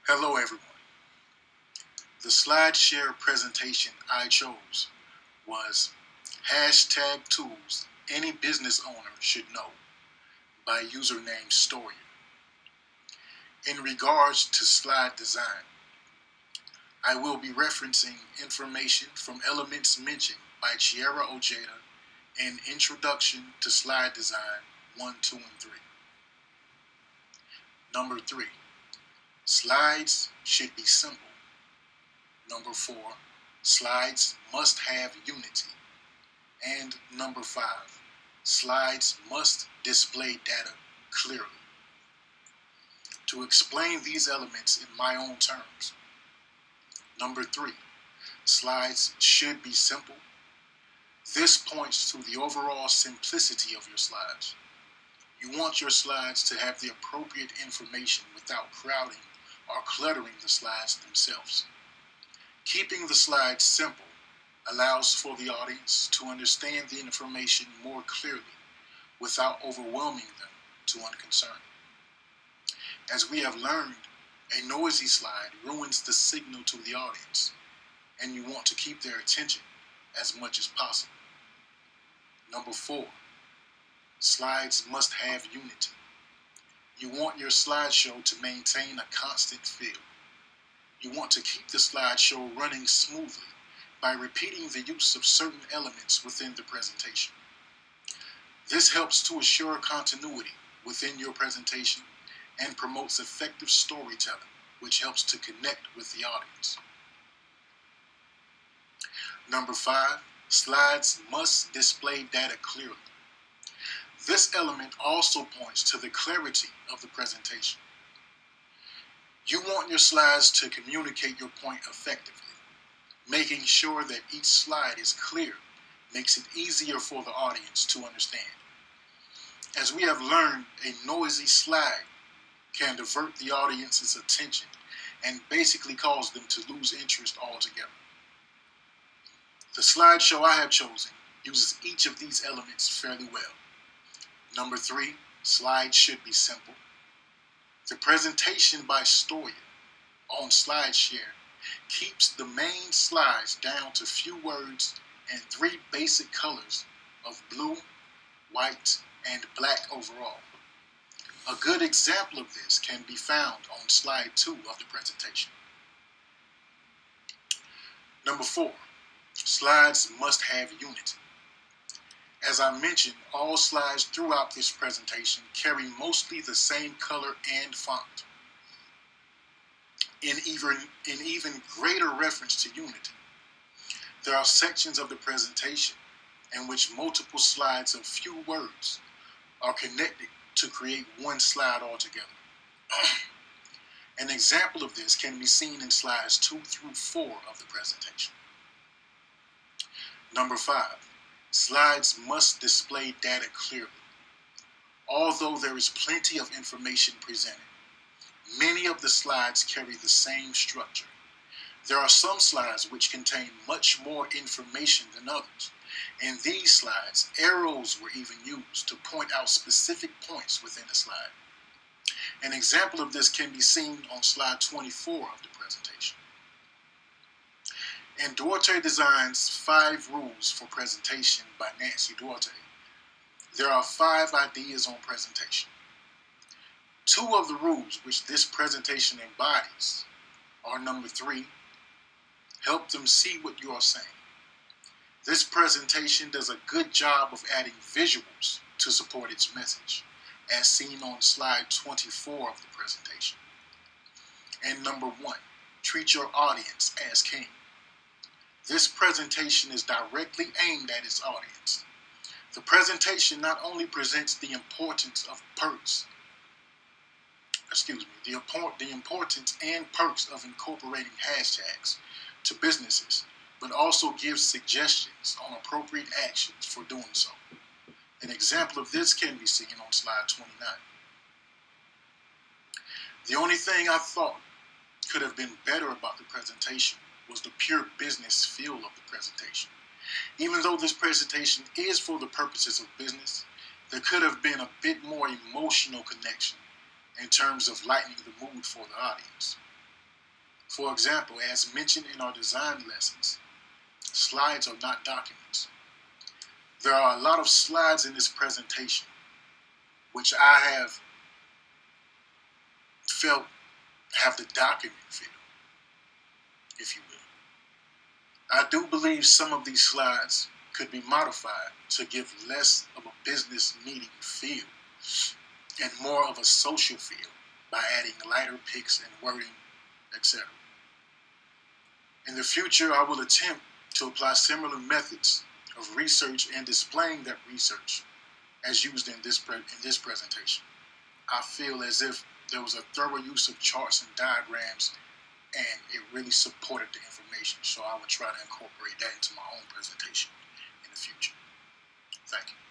Hello everyone. The SlideShare presentation I chose was #tools any business owner should know by username Storian. In regards to slide design, I will be referencing information from elements mentioned by Chiara Ojeda in Introduction to Slide Design 1, 2, and 3. Number 3, slides should be simple. Number 4, slides must have unity. And number 5, slides must display data clearly. To explain these elements in my own terms. Number 3, slides should be simple. This points to the overall simplicity of your slides. You want your slides to have the appropriate information without crowding or cluttering the slides themselves. Keeping the slides simple allows for the audience to understand the information more clearly without overwhelming them to unconcern. As we have learned, a noisy slide ruins the signal to the audience, and you want to keep their attention as much as possible. Number 4, slides must have unity. You want your slideshow to maintain a constant feel. You want to keep the slideshow running smoothly by repeating the use of certain elements within the presentation. This helps to assure continuity within your presentation and promotes effective storytelling, which helps to connect with the audience. Number 5, slides must display data clearly. This element also points to the clarity of the presentation. You want your slides to communicate your point effectively. Making sure that each slide is clear makes it easier for the audience to understand. As we have learned, a noisy slide can divert the audience's attention and basically cause them to lose interest altogether. The slideshow I have chosen uses each of these elements fairly well. Number 3, slides should be simple. The presentation by Storian on SlideShare keeps the main slides down to few words and 3 basic colors of blue, white, and black overall. A good example of this can be found on slide 2 of the presentation. Number 4, slides must have unity. As I mentioned, all slides throughout this presentation carry mostly the same color and font. In even greater reference to unity, there are sections of the presentation in which multiple slides of few words are connected to create one slide altogether. An example of this can be seen in slides 2 through 4 of the presentation. Number 5, slides must display data clearly. Although there is plenty of information presented, many of the slides carry the same structure. There are some slides which contain much more information than others. In these slides, arrows were even used to point out specific points within a slide. An example of this can be seen on slide 24 of the presentation. In Duarte Design's 5 Rules for Presentation by Nancy Duarte, there are 5 ideas on presentation. 2 of the rules which this presentation embodies are number 3, help them see what you are saying. This presentation does a good job of adding visuals to support its message, as seen on slide 24 of the presentation. And number 1, treat your audience as king. This presentation is directly aimed at its audience. The presentation not only presents the importance of the importance and perks of incorporating hashtags to businesses, but also gives suggestions on appropriate actions for doing so. An example of this can be seen on slide 29. The only thing I thought could have been better about the presentation was the pure business feel of the presentation. Even though this presentation is for the purposes of business, there could have been a bit more emotional connection in terms of lightening the mood for the audience. For example, as mentioned in our design lessons, slides are not documents. There are a lot of slides in this presentation, which I have felt have the document feel, if you will. I do believe some of these slides could be modified to give less of a business meeting feel and more of a social feel by adding lighter pics and wording, etc. In the future, I will attempt to apply similar methods of research and displaying that research as used in this presentation. I feel as if there was a thorough use of charts and diagrams, and it really supported the information. So I would try to incorporate that into my own presentation in the future. Thank you.